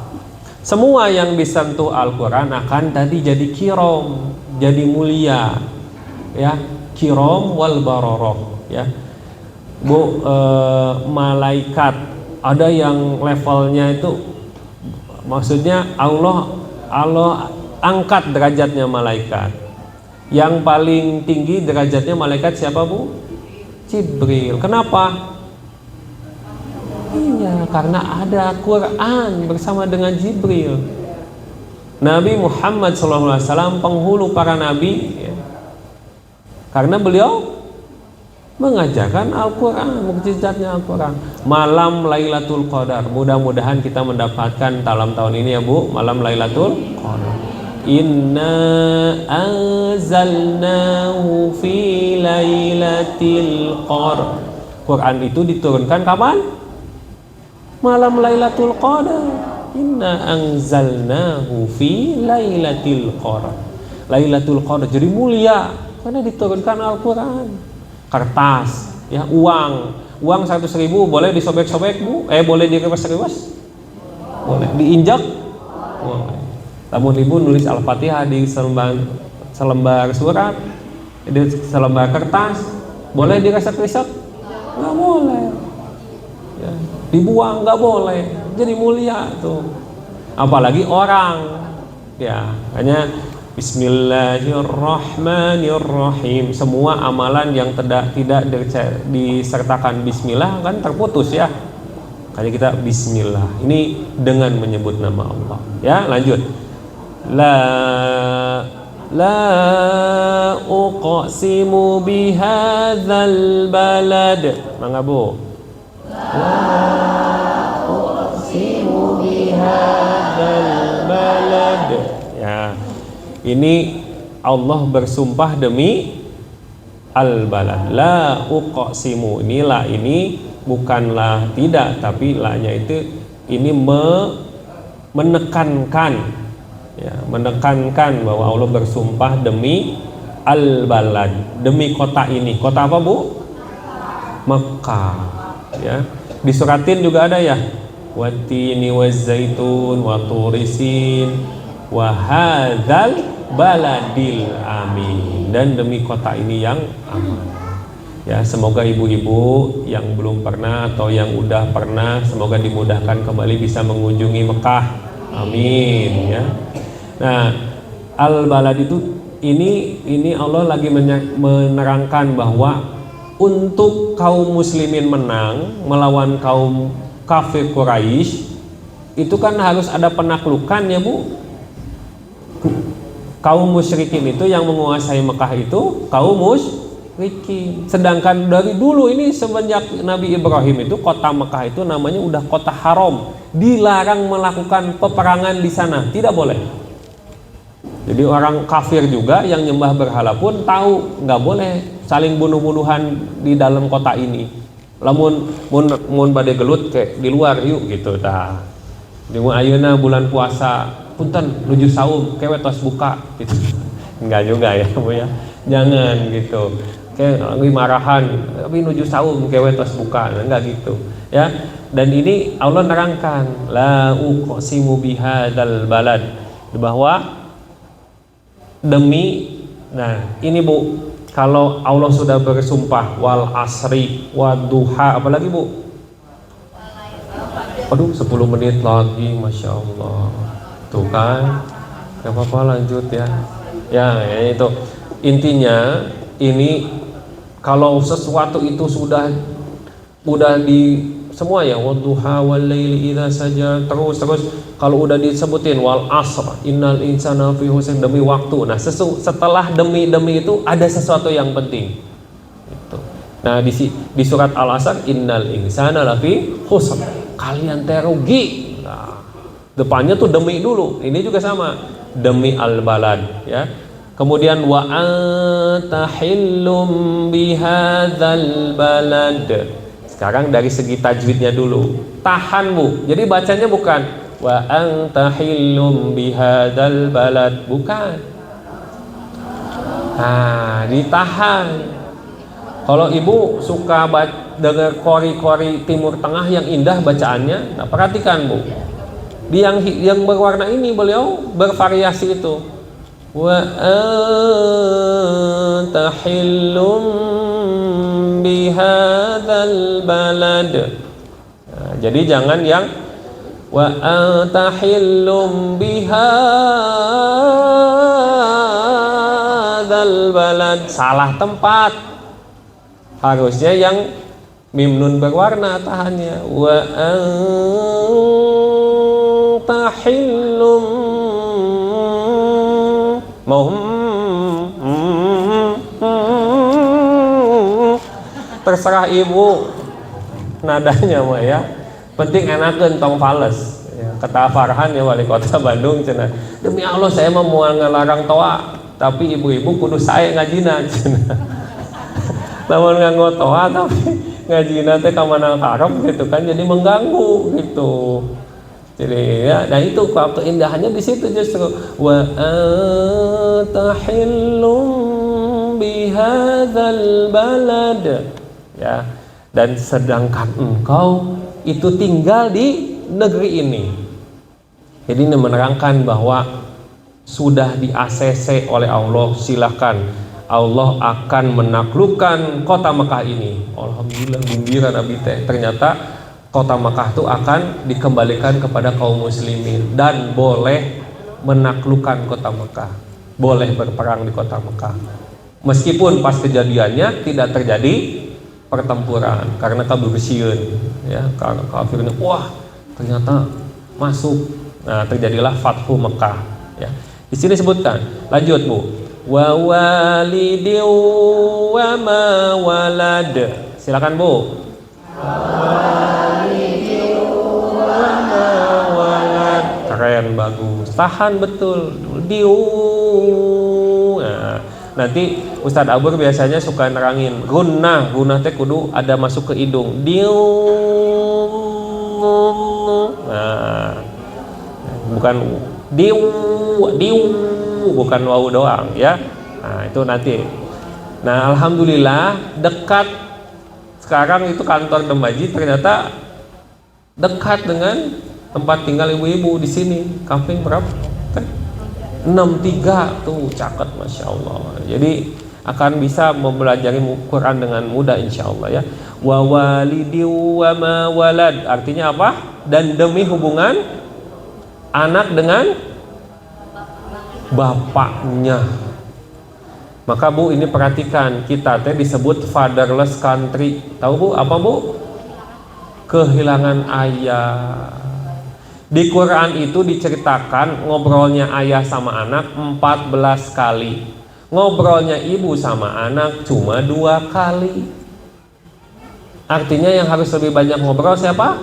Semua yang disentuh Al-Quran akan tadi jadi kirom, jadi mulia, ya, kirom wal baroroh, ya. Bu, malaikat ada yang levelnya itu, maksudnya Allah angkat derajatnya malaikat. Yang paling tinggi derajatnya malaikat siapa, Bu? Jibril. Kenapa? Iya, karena ada Quran bersama dengan Jibril. Nabi Muhammad SAW penghulu para nabi ya. Karena beliau mengajarkan Al-Quran, mukjizatnya Al-Quran. Malam Lailatul Qadar, mudah-mudahan kita mendapatkan dalam tahun ini ya, Bu, malam Lailatul Qadar. Inna anzalnahu fi Lailatul Qadar. Quran itu diturunkan kapan? Malam Lailatul Qadar. Inna anzalnahu fi Lailatul Qadar. Lailatul Qadar jadi mulia karena diturunkan Al-Quran. Kertas, ya, uang 100.000 boleh disobek-sobek, Bu? Boleh direwas-rewas? Boleh. Diinjak? Boleh. Namun ibu nulis Al-Fatihah di selembar surat, di selembar kertas, boleh diresek-resek? Nggak boleh. Ya, dibuang nggak boleh. Jadi mulia tuh. Apalagi orang. Ya, hanya Bismillahirrahmanirrahim. Semua amalan yang tidak disertakan Bismillah kan terputus ya. Makanya kita Bismillah. Ini dengan menyebut nama Allah. Ya, lanjut. La uqsimu bihadzal balad. Mangga Bu. La uqsimu bihadzal balad. Ya. Ini Allah bersumpah demi al-balad. La uqsimu. Ini la ini bukanlah tidak, tapi la-nya itu ini menekankan, ya, menekankan bahwa Allah bersumpah demi al-balad, demi kota ini. Kota apa Bu? Mekah. Ya, disuratin juga ada ya. Wattini wazzaitun wa turisin wa hadzal baladil amin, dan demi kota ini yang aman. Ya, semoga ibu-ibu yang belum pernah atau yang udah pernah, semoga dimudahkan kembali bisa mengunjungi Mekah. Amin ya. Nah, al-balad itu ini Allah lagi menerangkan bahwa untuk kaum muslimin menang melawan kaum kafir Quraisy itu kan harus ada penaklukan ya Bu. Kaum musyrikin itu yang menguasai Mekah itu kaum musyrikin. Sedangkan dari dulu ini semenjak Nabi Ibrahim itu kota Mekah itu namanya udah kota haram. Dilarang melakukan peperangan di sana, tidak boleh. Jadi orang kafir juga yang nyembah berhala pun tahu nggak boleh saling bunuh-bunuhan di dalam kota ini. Lamun mun bade gelut kayak di luar yuk gitu tah. Di ayeuna bulan puasa punten nuju saum kewe tos buka gitu. Enggak juga ya Bu ya. Jangan gitu. Kayak lagi marahan tapi nuju saum kewe tos buka, enggak gitu. Ya. Dan ini Allah nerangkan la uqsimu bihadzal balad, bahwa demi, nah ini Bu, kalau Allah sudah bersumpah wal asri waduha, apalagi Bu? Aduh 10 menit lagi, Masya Allah. Tuh kan, gak apa-apa lanjut ya. Ya itu intinya, ini kalau sesuatu itu sudah di semua ya, wadduha wal laili idza saja, terus kalau udah disebutin wal asr innal insana fi khusr, demi waktu. Nah setelah demi itu ada sesuatu yang penting itu. Nah di surat Al-Asr innal insana lafi khusr, kalian teh rugi. Nah, depannya tuh demi dulu. Ini juga sama, demi al-balad ya. Kemudian wa anta hillum bihadzal balad. Sekarang dari segi tajwidnya dulu. Tahan Bu. Jadi bacanya bukan wa anta hillum bihadzal balad, bukan. Nah, ditahan. Kalau Ibu suka dengar kori-kori Timur Tengah yang indah bacaannya, nah perhatikan Bu. Di yang berwarna ini beliau bervariasi itu. Wa anta hillum bihadzal balad. Nah, jadi jangan yang wa anta hillum bihadzal balad, salah tempat. Harusnya yang mim nun berwarna tahannya. Wa anta hillum, mau terserah Ibu nadanya mah ya. Penting enakeun tong fales. Ya, kata Farhan ya wali kota Bandung cenah. Demi Allah saya mah moal ngalarang toa, tapi ibu-ibu kudu saya ngajina cenah. Lamun nganggo toa tapi ngajina teh ka mana karep gitu kan, jadi mengganggu gitu. Jadi ya, nah itu keindahannya di situ justru wa atahillum bihadzal balad ya. Dan sedangkan engkau itu tinggal di negeri ini. Jadi ini menerangkan bahwa sudah di ACC oleh Allah, silahkan Allah akan menaklukkan kota Mekah ini. Alhamdulillah, gembira Nabi teh. Ternyata kota Mekah itu akan dikembalikan kepada kaum muslimin dan boleh menaklukkan kota Mekah, boleh berperang di kota Mekah. Meskipun pas kejadiannya tidak terjadi pertempuran karena kabursiun, ya, karena kafirnya wah ternyata masuk. Nah, terjadilah Fathu Mekah, ya. Di sini sebutkan, lanjut Bu. Wa walidin wa ma walad. Silakan Bu. Wa walidin wa ma walad. Keren, bagus. Tahan betul. Diu. Nah, nanti Ustadz Abur biasanya suka nerangin gunnah teh kudu ada masuk ke hidung. Diu. Nah, bukan diu bukan wau doang, ya. Nah, itu nanti. Nah, alhamdulillah dekat sekarang itu kantor Demaji ternyata dekat dengan tempat tinggal ibu-ibu di sini. Kampung berapa? 63 tuh, caket, masya Allah. Jadi akan bisa mempelajari Quran dengan mudah insya Allah, ya. Wa walidi wa ma walad, artinya apa? Dan demi hubungan anak dengan bapaknya. Maka Bu, ini perhatikan, kita teh disebut fatherless country. Tahu Bu apa Bu? Kehilangan ayah. Di Quran itu diceritakan ngobrolnya ayah sama anak 14 kali. Ngobrolnya ibu sama anak cuma 2 kali. Artinya yang harus lebih banyak ngobrol siapa?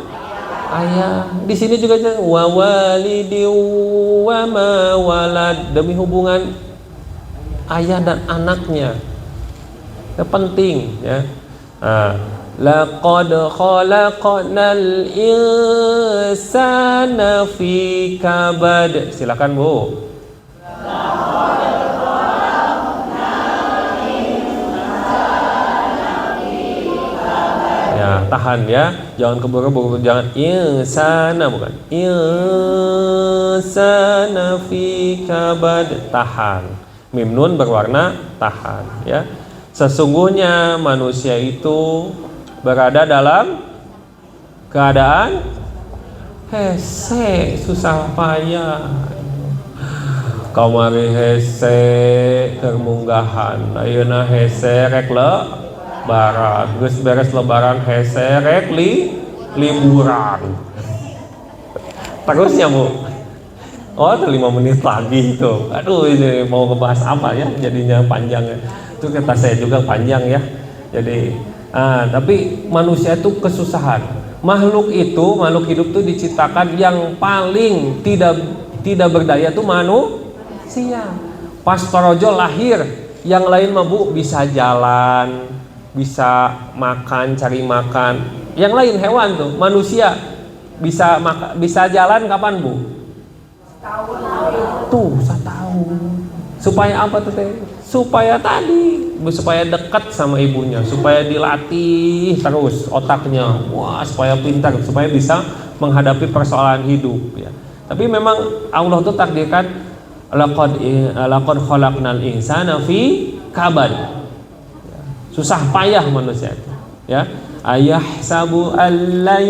Ayah. Di sini juga wa walidi wa ma walad, demi hubungan ayah dan anaknya. Itu penting, ya. Laqad khalaqnal insana fi kabad. Silakan Bu. Ya, tahan ya, jangan keburu-buru, jangan insana, bukan insana fi kabad, tahan. Mim nun berwarna tahan, ya. Sesungguhnya manusia itu berada dalam keadaan hese, susah payah. Kamari hese termunggahan, ayeuna hese rek lebaran, geus beres lebaran hese rek liburan. Terusnya Bu. Oh, ada 5 menit lagi itu. Aduh, ini mau ngebahas apa ya? Jadinya panjang ya. Itu kata saya juga panjang ya. Jadi, tapi manusia itu kesusahan. Makhluk hidup itu diciptakan yang paling tidak berdaya itu manusia. Pas Torojo lahir, yang lain mah Bu bisa jalan, bisa makan, cari makan. Yang lain hewan tuh, manusia bisa jalan kapan Bu? Tuh, 1 tahun. Supaya apa tuh teh? Supaya dekat sama ibunya, supaya dilatih terus otaknya. Wah, supaya pintar, supaya bisa menghadapi persoalan hidup, ya. Tapi memang Allah tuh takdirkan laqad khalaqnal insana fi kabad. Susah payah manusia itu, ya. Ayahsabu allan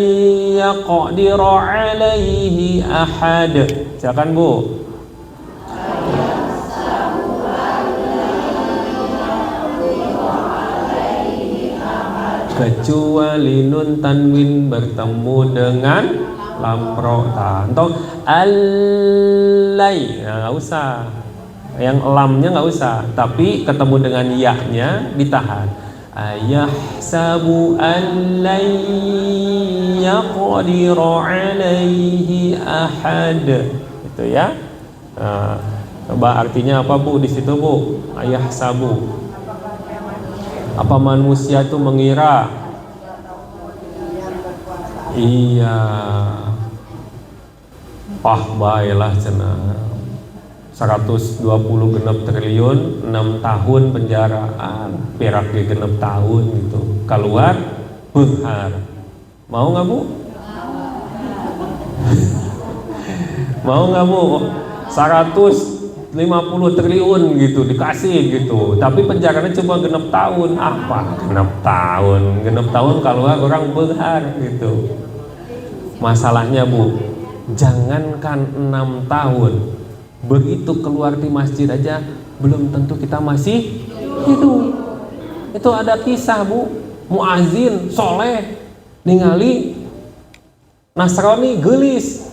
yaqdiru alaihi ahad. Silakan Bu. Kecuali nun tanwin bertemu dengan lamro atau alai, nggak usah, yang lamnya nggak usah, tapi ketemu dengan ya-nya ditahan. Ayahsabu alai yaqdiru alaihi ahad, itu ya. Coba artinya apa Bu di situ Bu? Ayahsabu. Apa manusia itu mengira? Iya. Baiklah cenah. 120 genep triliun, 6 tahun penjaraan, perak ge genep tahun gitu. Keluar beunghar. Mau nggak Bu? Mau nggak Bu? 130 50 triliun gitu dikasih gitu, tapi penjaranya cuma genep tahun. Apa genep tahun kalau orang benghar gitu. Masalahnya Bu, jangankan 6 tahun, begitu keluar di masjid aja belum tentu kita masih hidup. Itu ada kisah Bu, muazin soleh ningali Nasrani gelis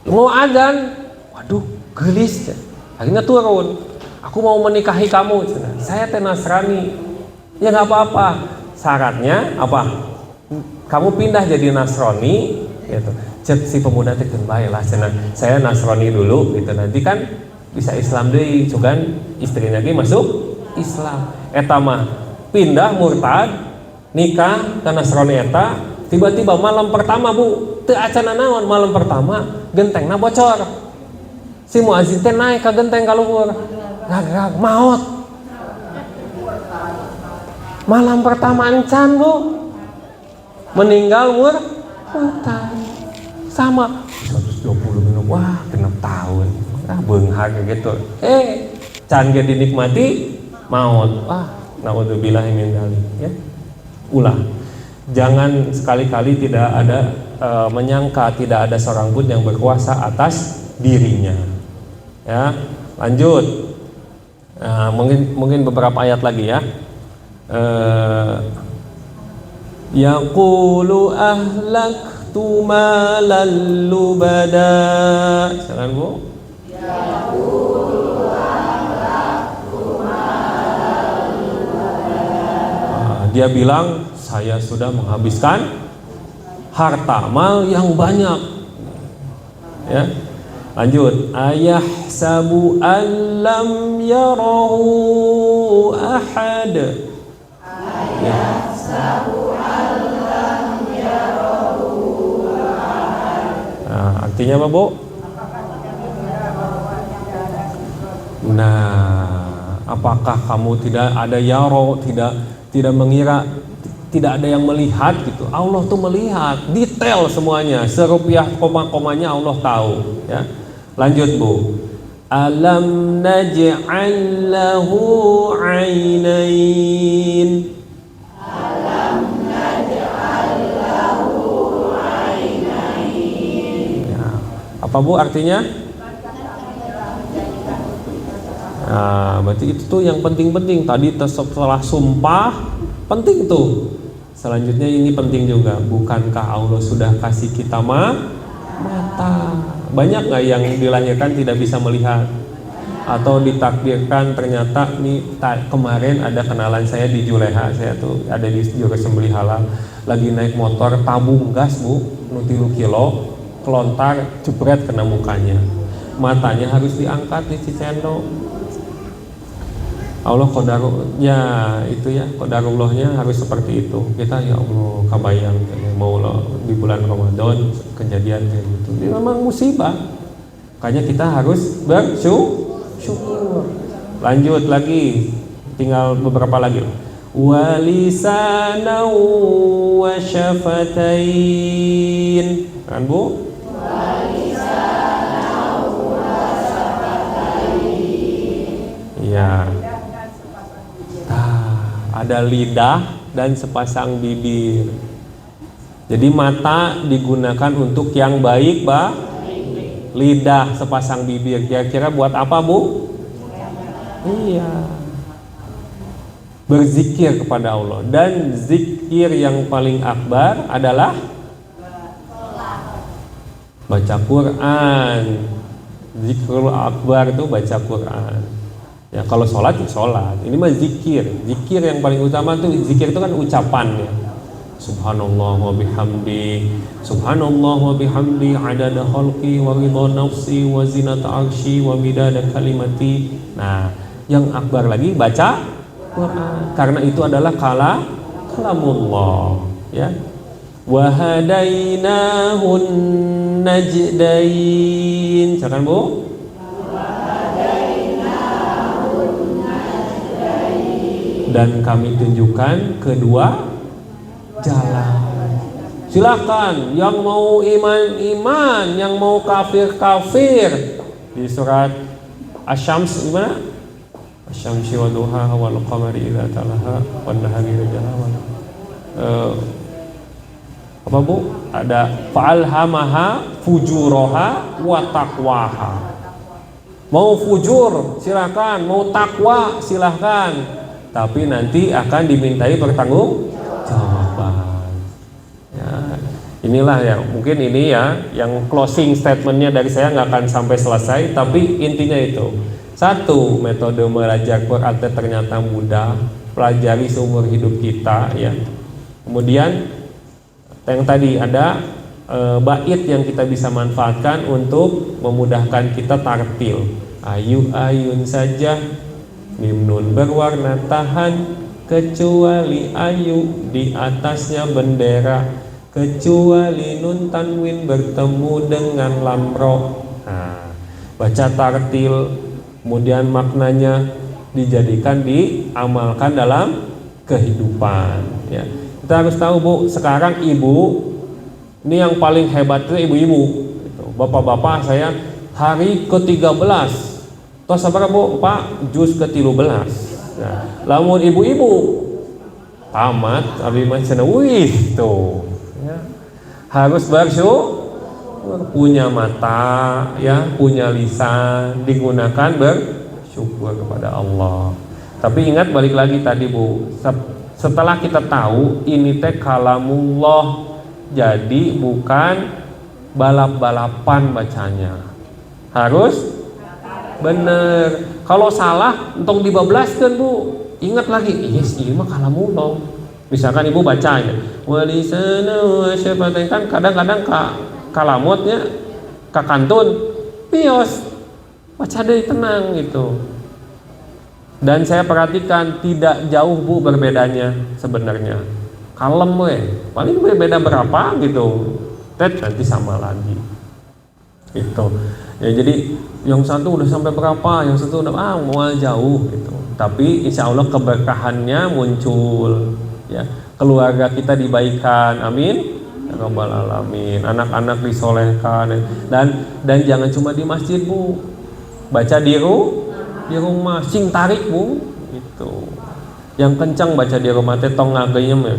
mau adzan, waduh gelis, akhirnya turun, aku mau menikahi kamu, saya teh Nasrani, ya nggak apa-apa, syaratnya apa, kamu pindah jadi Nasrani gitu. Cek si pemuda teh bae lah cenah, saya Nasrani dulu gitu, nanti kan bisa Islam deui, cuman istrinya ge masuk Islam. Eta mah pindah murtad, nikah ke Nasrani eta, tiba-tiba malam pertama Bu, teu acana naon, malam pertama gentengna bocor. Si muazin teh naik ke genteng ka luhur, gag maot. Malam pertama encan Bu, meninggal murtad. Sama 120 minum, wah genep tahun, beunghar gitu. Can ge dinikmati maut, naudzubillah min dzalik ya. Ulah, jangan sekali-kali tidak ada menyangka tidak ada seorang pun yang berkuasa atas dirinya. Ya, lanjut. Mungkin beberapa ayat lagi ya. Yaqulu ahlaktu malal lubada. Silakan Bu. Dia bilang saya sudah menghabiskan harta mal yang banyak. Ya. Lanjut, ayahsabu allam yarahu ahad. Ayahsabu allam yarahu ahad. Nah, artinya apa, Bu? Nah, apakah kamu tidak ada yaro, tidak mengira, tidak ada yang melihat gitu? Allah tuh melihat detail semuanya, serupiah koma-komanya Allah tahu ya. Lanjut Bu. Alam naj'al lahu 'ainain. Alam naj'al lahu 'ainain. Ya. Apa Bu artinya? Nah, berarti itu tuh yang penting-penting. Tadi setelah sumpah penting tuh. Selanjutnya ini penting juga. Bukankah Allah sudah kasih kita mata? Banyak nggak yang dilahirkan tidak bisa melihat? Atau ditakdirkan ternyata nih kemarin ada kenalan saya di Juleha, saya tuh ada di jurusan beli halal, lagi naik motor tabung gas Bu, 30 kilo, kelontar jebret kena mukanya, matanya harus diangkat di Cicendo. Allah qadarnya itu ya, qadarullahnya harus seperti itu. Kita ya Allah kabayang mau di bulan Ramadan kejadian kayak gitu. Ini memang musibah. Makanya kita harus bersyukur. Lanjut lagi, tinggal beberapa lagi. Walisanan wa syafatain. Kan Bu? Walisanan wa syafatain. Ya. Ada lidah dan sepasang bibir. Jadi mata digunakan untuk yang baik, lidah sepasang bibir. Kira-kira buat apa Bu? Iya, berzikir kepada Allah. Dan zikir yang paling akbar adalah baca Quran. Zikrul akbar itu baca Quran. Ya, kalau sholat ya sholat. Ini mah zikir. Zikir yang paling utama tuh, zikir itu kan ucapan ya. Subhanallah wa bihamdi, Subhanallah wa bihamdi, adada khalqi wa ridha nafsi wa zinata arsy wa midada kalimati. Nah, yang akbar lagi baca Quran. Karena itu adalah kalamullah ya. Wa hadainahun najdain. Silakan Bu. Dan kami tunjukkan kedua jalan. Silakan yang mau iman, yang mau kafir. Di surat Asy-Syams gimana? Asy-syamsi wa duhaha wal qamari idza talaha wan nahari idza jalaha. Apa Bu? Ada fa'alhamaha fujuraha wa taqwaha. Mau fujur silakan, mau takwa silakan, tapi nanti akan dimintai pertanggungjawaban. Ya, inilah ya, mungkin ini ya yang closing statementnya dari saya nggak akan sampai selesai, tapi intinya itu. Satu, metode belajar Quran ternyata mudah, pelajari seumur hidup kita ya. Kemudian yang tadi ada bait yang kita bisa manfaatkan untuk memudahkan kita tartil. Ayu ayun saja, mim nun berwarna tahan, kecuali ayu di atasnya bendera, kecuali nun tanwin bertemu dengan lamro. Nah, baca tartil, kemudian maknanya dijadikan diamalkan dalam kehidupan ya. Kita harus tahu Bu, sekarang ibu ini yang paling hebat itu ibu-ibu gitu. Bapak-bapak saya hari ke-13 tos sabar Bu, Pak, juz ke-13. Nah, lamun ibu-ibu tamat abi macana wih tuh ya. Harus bersyukur, punya mata ya, punya lisan, digunakan bersyukur kepada Allah. Tapi ingat balik lagi tadi Bu, setelah kita tahu ini teh kalamullah, jadi bukan balap-balapan bacanya, harus bener. Kalau salah entong dibablaskeun Bu, ingat lagi, yes ini mah kalamullah. Misalkan ibu bacanya walisana wa syafatain, kan kadang-kadang kalamutnya kakantun pios, baca deui tenang gitu. Dan saya perhatikan tidak jauh Bu berbedanya sebenarnya. Kalem we, paling berbeda berapa gitu. Nanti sama lagi. Gitu. Ya jadi yang satu udah sampai berapa, yang satu udah mual jauh gitu. Tapi insya Allah keberkahannya muncul. Ya, keluarga kita dibaikan, amin. Ya Rabbal alamin. Anak-anak disolehkan dan jangan cuma di masjid Bu. Baca di rumah, sing tarik Bu, itu yang kencang baca di rumah teh tong ngageyem ya.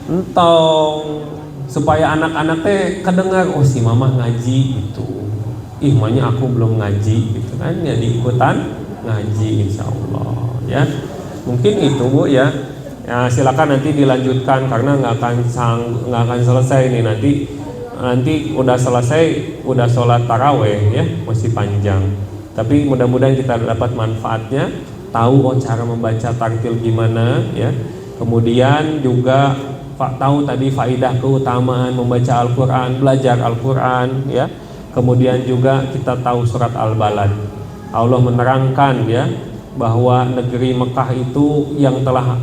Entong supaya anak-anak teh kedengar, oh si mama ngaji gitu. Ih makanya aku belum ngaji gitu kan ya, diikutan ngaji insyaallah ya. Mungkin itu Bu ya. Ya silakan nanti dilanjutkan karena nggak akan selesai nih nanti udah selesai, udah sholat taraweh ya, masih panjang. Tapi mudah-mudahan kita dapat manfaatnya, tahu cara membaca tartil gimana ya. Kemudian juga tahu tadi faidah keutamaan membaca Al-Quran, belajar Al-Quran ya. Kemudian juga kita tahu surat Al-Balad. Allah menerangkan ya bahwa negeri Mekah itu yang telah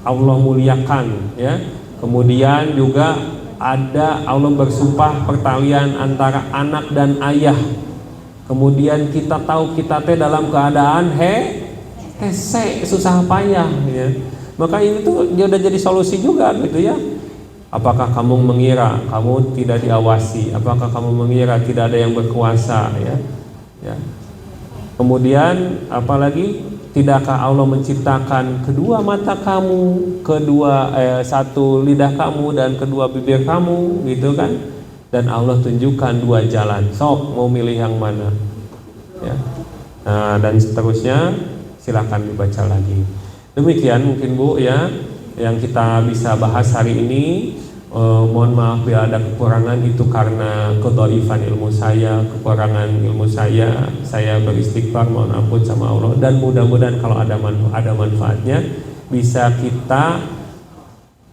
Allah muliakan ya. Kemudian juga ada Allah bersumpah pertalian antara anak dan ayah. Kemudian kita tahu kita teh dalam keadaan hese susah payah ya. Maka ini tuh udah jadi solusi juga gitu ya. Apakah kamu mengira kamu tidak diawasi? Apakah kamu mengira tidak ada yang berkuasa ya? Ya. Kemudian apalagi, tidakkah Allah menciptakan kedua mata kamu, satu lidah kamu dan kedua bibir kamu gitu kan? Dan Allah tunjukkan dua jalan. Sok mau milih yang mana? Ya. Nah, dan seterusnya silahkan dibaca lagi. Demikian mungkin Bu ya yang kita bisa bahas hari ini. Mohon maaf bila ada kekurangan, itu karena kedhaifan ilmu saya, kekurangan ilmu saya beristighfar, mohon ampun sama Allah. Dan mudah-mudahan kalau ada manfaatnya bisa kita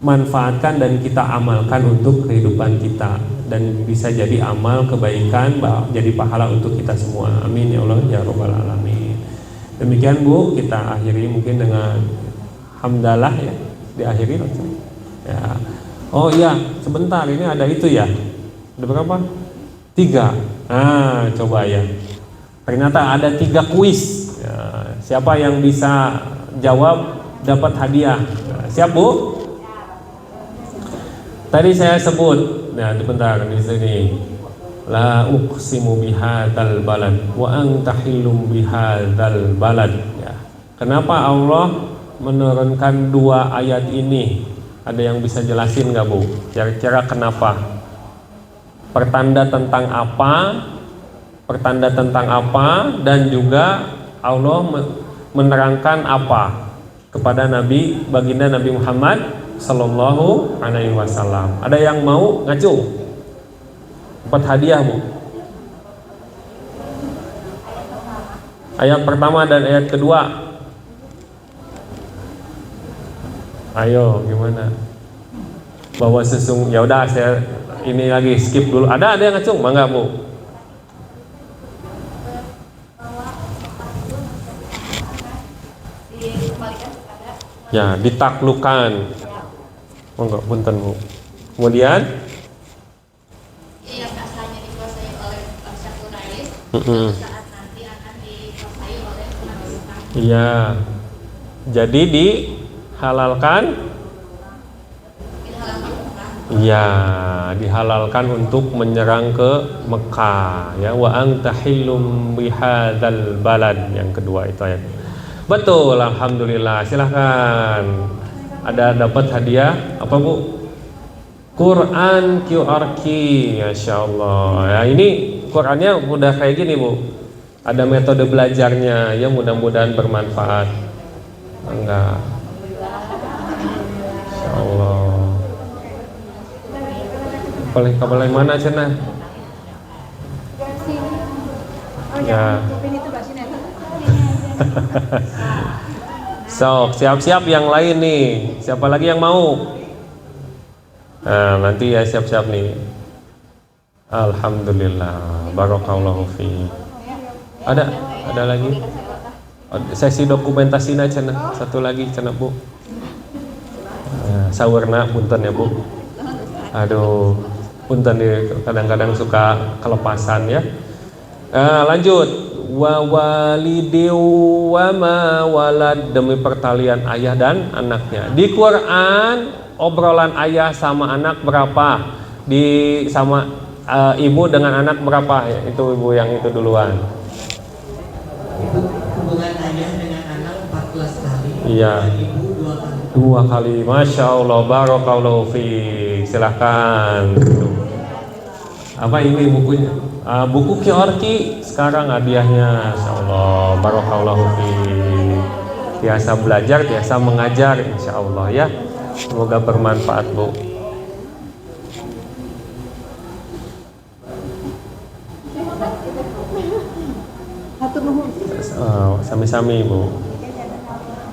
manfaatkan dan kita amalkan untuk kehidupan kita, dan bisa jadi amal kebaikan, jadi pahala untuk kita semua. Amin ya Allah ya Rabbal alamin. Demikian Bu, kita akhiri mungkin dengan hamdalah ya, diakhiri ya. Oh iya, sebentar, ini ada itu ya. Ada berapa? 3. Nah, coba ya. Ternyata ada 3 kuis ya, siapa yang bisa jawab dapat hadiah. Siap Bu? Tadi saya sebut, nah sebentar di sini. La uqsimu bihadzal balad wa anta hillum bihadzal balad. Ya. Kenapa Allah menurunkan dua ayat ini? Ada yang bisa jelasin nggak Bu? Kira-kira kenapa? Pertanda tentang apa? Pertanda tentang apa? Dan juga Allah menerangkan apa kepada Nabi baginda Nabi Muhammad Sallallahu Alaihi Wasallam. Ada yang mau ngacung? Dapat hadiah Bu. Ayat pertama dan ayat kedua. Ayo gimana? Bahwa ya udah saya ini lagi skip dulu. Ada yang ngacung? Mangga Bu. Ya, ditaklukkan. Monggo punten Bu. Kemudian yang asalnya dikuasai oleh bangsa Quraisy saat nanti akan dikuasai oleh umat Islam. Iya. Jadi dihalalkan. Iya, dihalalkan untuk menyerang ke Mekah. Ya, wa anta hillum bihadzal balad. Yang kedua itu ayat. Betul, alhamdulillah. Silahkan. Ada dapat hadiah apa Bu? Quran QR Key, Masya Allah. Ya, ini Qurannya udah kayak gini Bu. Ada metode belajarnya, ya mudah-mudahan bermanfaat. Enggak. Masya Allah. Boleh mana cina? Ya. So, siap-siap yang lain nih. Siapa lagi yang mau? Nah, nanti ya siap-siap nih. Alhamdulillah, barakallahu fi. Ada lagi? Sesi dokumentasi cina. Satu lagi cina Bu. Sawerna punten ya Bu. Aduh, punten nih kadang-kadang suka kelepasan ya. Lanjut. Wa walidiu wa ma walad, demi pertalian ayah dan anaknya. Di Quran obrolan ayah sama anak berapa? Sama ibu dengan anak berapa? Ya, itu ibu yang itu duluan. Hubungan ayah dengan anak 14 kali. Iya. Ibu 2 kali. 2 kali. Masya Allah, barakallahu fi. Silahkan. Apa ini bukunya? Buku QR Key sekarang hadiahnya, Insya Allah, barakallahu fi. Biasa belajar, biasa mengajar, Insya Allah ya. Semoga bermanfaat Bu. Sami-sami Bu.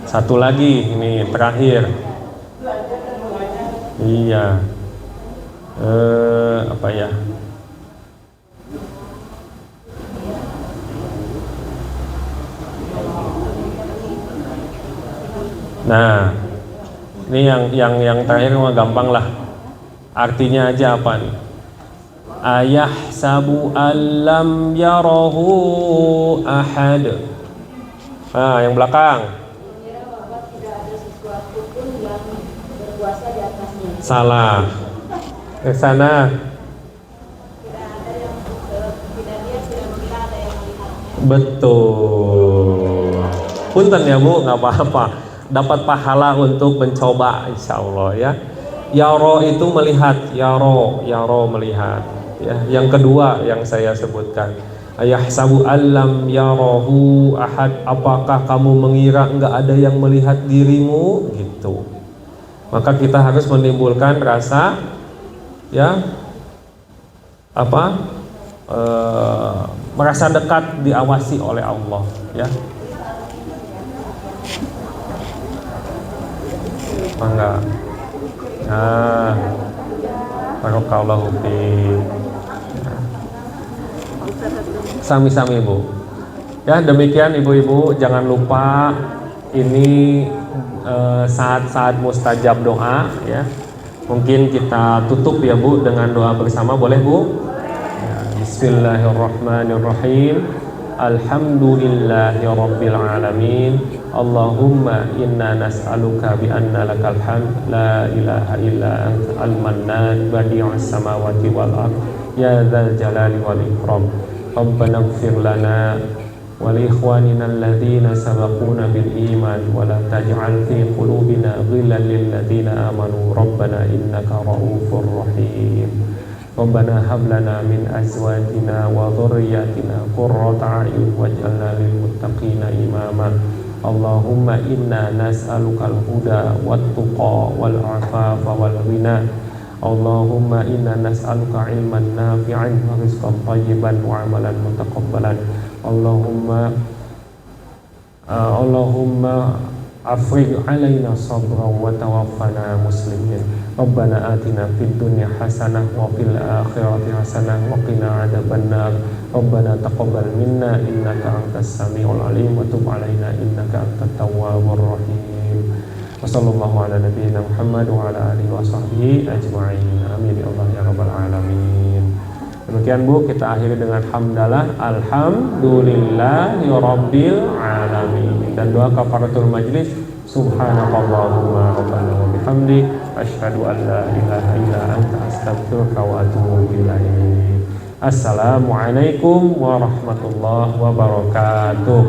Satu lagi ini terakhir. Iya. Apa ya? Nah, ini yang terakhir mah gampang lah. Artinya aja apa nih? Ayah sabu alam yarahu ahad. Yang belakang. Salah. Ke sana. Betul. Punten ya Bu, nggak apa-apa. Dapat pahala untuk mencoba, Insya Allah ya. Yaro itu melihat, yaro melihat. Ya, yang kedua yang saya sebutkan, ayahsabu allam yarahu ahad, apakah kamu mengira enggak ada yang melihat dirimu gitu. Maka kita harus menimbulkan rasa ya merasa dekat, diawasi oleh Allah ya. Mangga. Barakallahu fi. Sami-sami Bu. Ya, demikian ibu-ibu, jangan lupa ini saat-saat mustajab doa ya. Mungkin kita tutup ya Bu dengan doa bersama, boleh Bu? Ya, Bismillahirrahmanirrahim. alhamdulillahi rabbil alamin. Allahumma inna nas'aluka bi anna lakal hamd la ilaha illa anta al-mannan badi'us samawati wal ard ya dzal jalali wal ikram. Rabbana ighfir lana wa li ikhwanina alladhina sabaquna bil iman wa la taj'al fi qulubina ghillan lil ladzina amanu rabbana innaka ra'ufur rahim. Rabbana hab lana min azwajina wa dhurriyyatina qurrata a'yun waj'alna lil muttaqina imama. Allahumma inna nas'alukal huda wat tuqa wal afafa wal ghina. Allahumma inna nas'aluka ilman nafi'an wa rizqan thayyiban wa amalan mutaqabbalan. Allahumma afrigh alaina sabran wa tawaffana muslimin. Rabbana atina fid dunya hasanah wa fil akhirati hasanah wa qina adzabannar. Rabbana taqabbal minna innaka antas samiul alim wa tub alaina innaka antat tawwabur rahim. Wa sallallahu ala nabiyyina Muhammad wa ala alihi wa sahbihi ajma'in. Amin ya Allah ya rabbal alamin. Demikian Bu, kita akhiri dengan hamdalah alhamdulillahi rabbil alamin dan doa kafaratul majlis. Subhanakallahumma rabbana wa bihamdi asyhadu an la ilaha illa anta astaghfiruka wa atubu ilaik. Assalamualaikum warahmatullahi wabarakatuh.